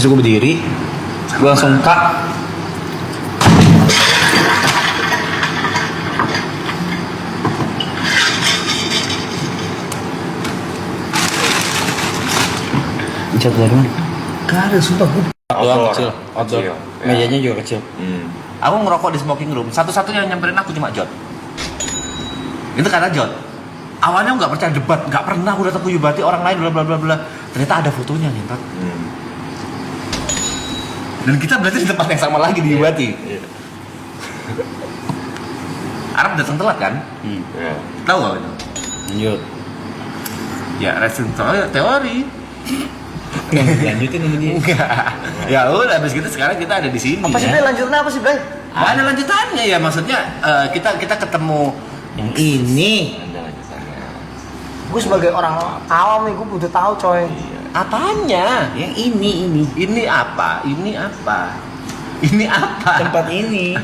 Terus gue berdiri, gue langsung kak. Cat dari mana? Gak ada, sumpah gue. Outdoor, kecil. Outdoor. Kecil, ya. Mejanya juga kecil. Aku ngerokok di smoking room. Satu-satunya yang nyamperin aku cuma Jod. Itu karena Jod. Awalnya aku nggak percaya debat, nggak pernah aku datang ke Yubati orang lain bla bla bla bla. Ternyata ada fotonya nih, Pak. Dan kita berarti di tempat yang sama lagi di Yubati. Arab datang telat kan? Tahu gak itu? Lanjut. Ya, racing teori. Lanjutin sama dia. Enggak. Ya udah, habis gitu sekarang kita ada di sini. Apa sih, Blay? Lanjutan apa sih, Blay? Ada lanjutannya ya, maksudnya kita ketemu Yang ini. ada lanjutannya. Gue sebagai orang awam nih, gue butuh tahu, coy. Apanya? Yang ini. Ini apa? Ini apa? Ini apa? Tempat ini.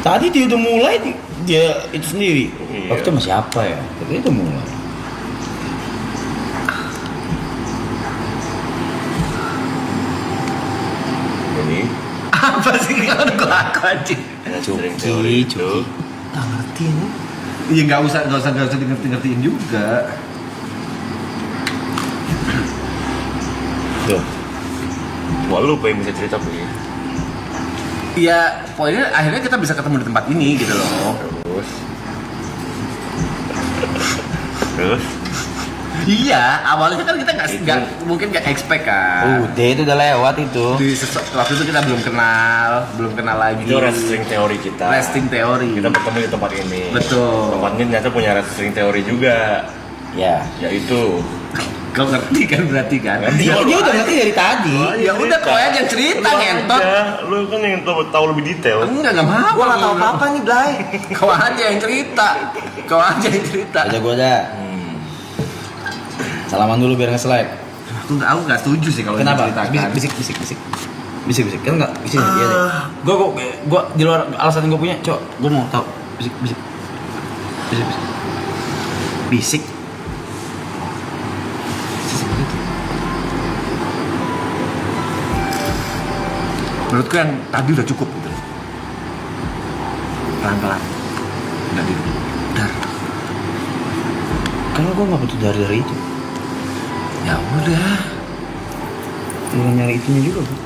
Tadi dia udah mulai dia itu sendiri. Iya. Waktu itu masih apa ya? Tapi itu mulai. Ini apa sih kalau aku aja? Cuki. Gak ngerti ini. Iya nggak usah ngertiin juga. Tuh. Wah lu pengen bisa cerita begini? Iya, pokoknya akhirnya kita bisa ketemu di tempat ini gitu loh. Terus? Iya, awalnya kan kita nggak mungkin nggak expect kan. Udah itu udah lewat itu. Waktu itu kita belum kenal lagi. Itu resting teori kita. Resting teori. Kita bertemu di tempat ini. Betul. Tempat ini ternyata punya resting teori juga, Ya. yaitu Kau ngerti kan berarti kan? Ngerti. Dia udah ngerti dari tadi. Ya udah kau aja yang cerita ngentot. Lu kan yang tahu lebih detail. Enggak mau. Gue gak tahu apa-apa nih, Blay. Kau aja yang cerita. Aja gua ada. Salaman dulu biar nggak slide. Aku nggak setuju sih kalau Kenapa? diceritakan. Bisik. Kan nggak bisik. Iya deh. Gua di luar alasan yang gua punya, cok. Gua mau tahu. Bisik. Bisik. Menurutku yang tadi udah cukup gitu. Pelan-pelan. Udah dar. Karena gua nggak butuh dari itu. Ya udah. Bukan nyari itunya juga kan.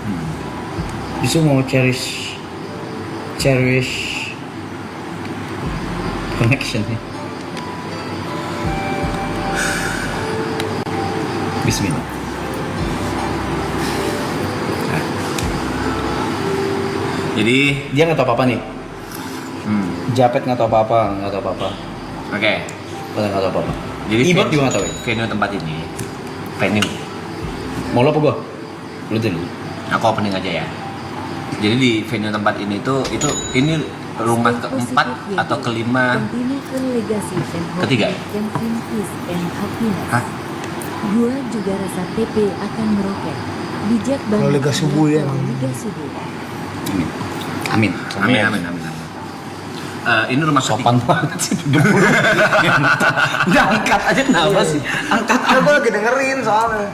Justru mau cherish connection nih. Bismillah. Jadi, Dia nggak tahu apa-apa nih. Japet nggak tahu apa-apa. oke. Udah nggak tahu apa-apa. Jadi Ibot juga nggak tahu ya. venue tempat ini. Venue. Mau lo apa gua? Lu dulu. Aku opening aja ya. Jadi di venue tempat ini ini rumah keempat atau kelima. Ketiga. Hah? Gua juga rasa TP akan meroket. Bijak banget. Kalau Liga Subuh ya, emang. Liga Subuh. Amin. Ini rumah Sopan banget sih. Udah angkat aja kenapa sih? Angkat Kan gue lagi dengerin soalnya.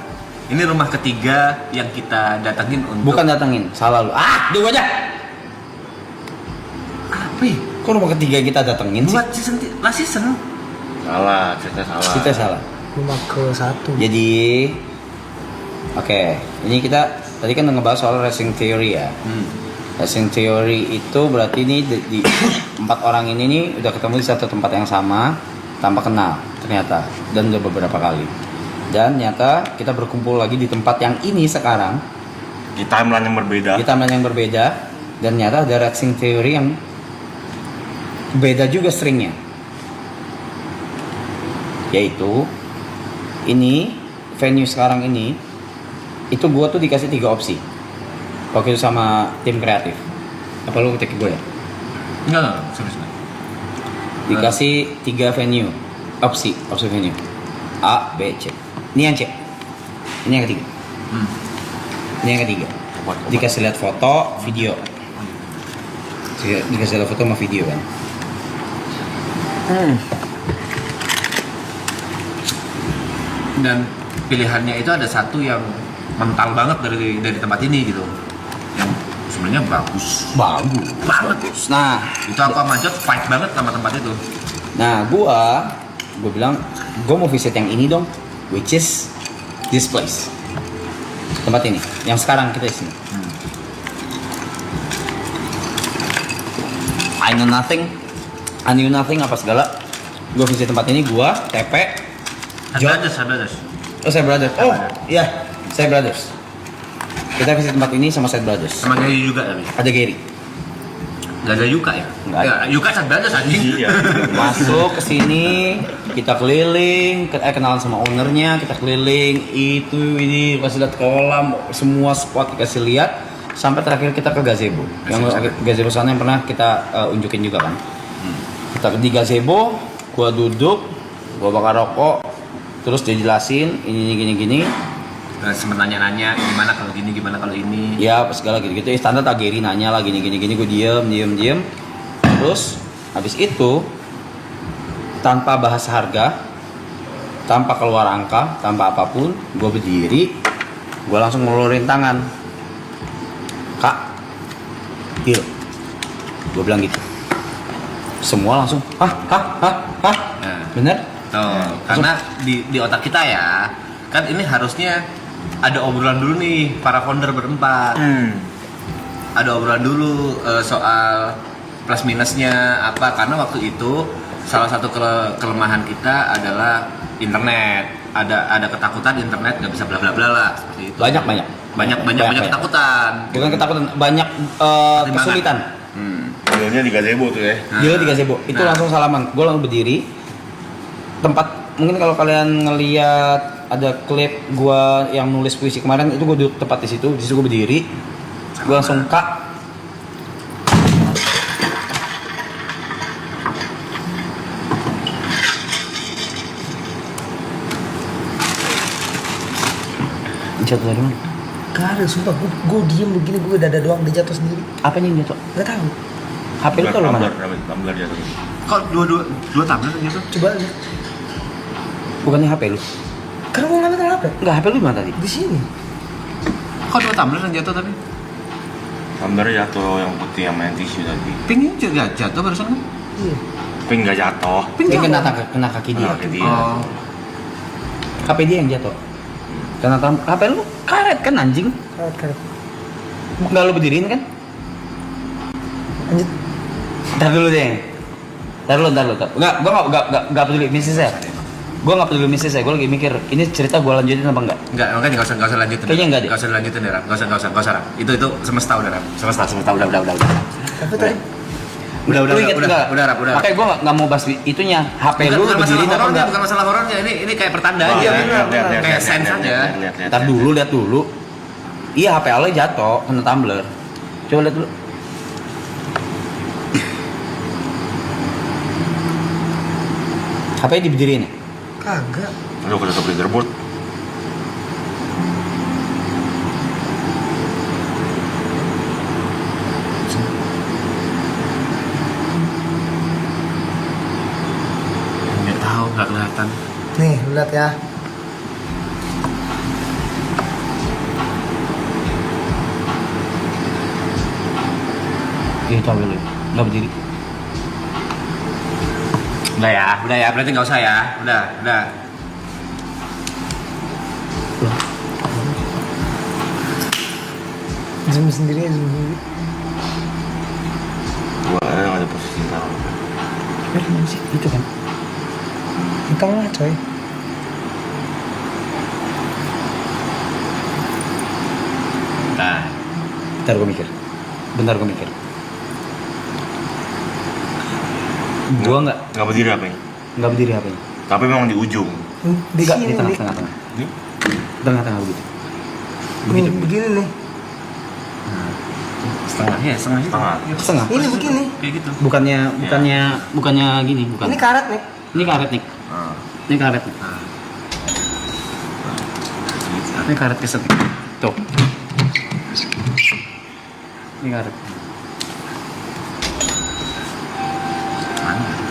Ini rumah ketiga yang kita datengin untuk. Bukan datengin, salah lu. Dua aja. Apa? Ya? Kok rumah ketiga kita datengin sih? Buat season. salah, cerita salah. Kita salah. Rumah ke-1. Jadi, oke, ini kita tadi kan ngebahas soal racing theory ya. Racing theory itu berarti ini di 4 orang ini nih udah ketemu di satu tempat yang sama tanpa kenal ternyata, dan udah beberapa kali. Dan ternyata kita berkumpul lagi di tempat yang ini sekarang Di timeline yang berbeda. di taman yang berbeda, dan ternyata ada racing theory yang beda juga stringnya, yaitu ini venue sekarang ini itu gua tuh dikasih 3 opsi waktu itu sama tim kreatif. Apa lu ketik gue ya? Enggak, serius. Dikasih 3 venue opsi venue A, B, C. Ini yang C. Ini yang ketiga. Ini yang ketiga. Dikasih lihat foto, video. Dikasih lihat foto sama video kan. Dan pilihannya itu ada satu yang mental banget dari tempat ini gitu, yang sebenarnya bagus Bagus. banget. Nah, Itu aku sama Jod fight banget sama tempat itu. nah gue bilang gue mau visit yang ini dong, which is this place. Tempat ini, yang sekarang kita di sini. I knew nothing apa segala. Gue visit tempat ini, gue TP. Brothers. Oh, saya brothers. Oh, iya, saya brothers. Kita visit tempat ini sama saya brothers. Sama Gary juga tapi. Ada Gary. Gak ada Yuka ya? Nggak ada. Ya, Yuka Sad Brothers anjing. Iya. Masuk ke sini, kita keliling, kenalan sama ownernya, kita keliling ini kasih lihat kolam, semua spot dikasih lihat, sampai terakhir kita ke gazebo. Yang gazebo sana yang pernah kita unjukin juga kan. Kita di gazebo, gua duduk, gua bakar rokok, terus dia jelasin ini gini. Sempet nanya-nanya gimana kalau gini, gimana kalau ini. Ya segala gitu-gitu. Standar Gary nanya lah gini. Gue diem. Terus habis itu tanpa bahas harga, tanpa keluar angka, tanpa apapun, gue berdiri, gue langsung ngeluarin tangan. Kak, deal. Gue bilang gitu. Semua langsung, hah? Nah, Bener? tuh, karena di otak kita ya, kan ini harusnya ada obrolan dulu nih para founder berempat. Ada obrolan dulu soal plus minusnya apa, karena waktu itu salah satu kelemahan kita adalah internet. Ada ketakutan internet nggak bisa bla bla bla lah seperti itu. Banyak ketakutan. Bukan ketakutan, banyak kesulitan. Dealnya di gazebo tuh ya. Dia di gazebo. Itu Nah. langsung salaman. Gue langsung berdiri. Tempat mungkin kalau kalian ngelihat ada klip gue yang nulis puisi kemarin, itu gue duduk tepat di situ. Di situ gue berdiri. Gue langsung kak. Jatuh dari mana? Gak ada, sumpah. Gue diem begini, gue dada doang, dia jatuh sendiri. Apa yang jatuh? Gak tahu. HP lu taruh mana? Tumbler jatuh. Kok dua tumbler gitu? Coba lihat. Bukannya HP lu? Karena gue ngambil apa? Enggak, HP lu di mana tadi? Di sini. Kok dua tumbler yang jatuh tapi? Tumbler jatuh yang putih sama yang tisu tadi. Pinknya juga jatuh barusan kan? Iya. Tapi nggak jatuh. Ini kena kaki dia. Kaki dia. Oh. HP dia yang jatuh. Karena HP lu karet kan anjing? Karet. Enggak lu berdiriin kan? Lanjut. Ntar dulu deh. Ntar lu. Enggak, gua enggak peduli bisnis saya. Gua enggak peduli bisnis saya. Gua lagi mikir, ini cerita gua lanjutin apa enggak? Enggak, makanya nggak usah lanjutin. Kayaknya enggak deh. Nggak usah lanjutin deh, Ram. Nggak usah, Ram. Itu semesta udah, Ram. Semesta udah. Tapi tadi Udah, Lu inget enggak? Rap, udah. Makanya gua enggak mau bahas itunya. HP lu Bukan masalah berdiriin apa horornya, enggak? bukan masalah horornya. Ini kayak pertanda aja. Iya, benar. Kayak sense aja. Ntar dulu, lihat dulu. Iya, HP Ale jatuh, kena tumbler. Coba lihat dulu. HP diberdiriin ya? kagak. Aduh, udah tutup leaderboard. Nggak tahu, nggak kelihatan. Nih, lu lihat ya. Iya, coba lu. Enggak berdiri. Udah ya, berarti nggak usah ya. Udah. Zoom sendiri. Gua ada posisi tahu. Mana sih? Itu kan. Di tengah, coy. Nah, Bentar gue mikir. Gua Nggak berdiri apa ya? nggak berdiri HP-nya. Tapi memang di ujung. Di Enggak, sini, di nih. tengah-tengah. Ini Tengah-tengah begitu. Nih, begini nih. setengah itu. Setengah. Ini begini. Kayak gitu. Bukannya gini, bukan. Ini karet nih. Ini karet nih. Ah. Ini karet nih. Ini karet keset. Tuh. Ini karet.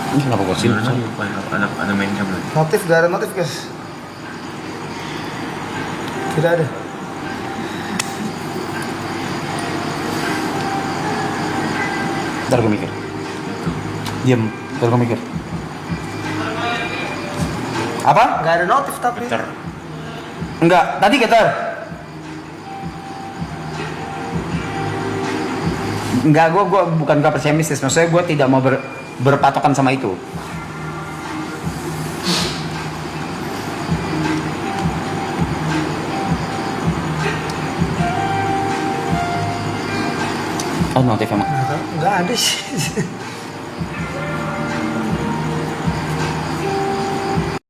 Ini kenapa kok sih? Ada main jam lagi. Notif, gak ada notif, guys. Tidak ada. Ntar gue mikir. Diam, ntar gue mikir. Apa? Nggak ada notif tapi. Getar. Enggak, tadi getar. Enggak, gue bukan gak pesimistis. Maksudnya gue tidak mau berpatokan sama itu. Oh, notif emang. Nggak ada sih.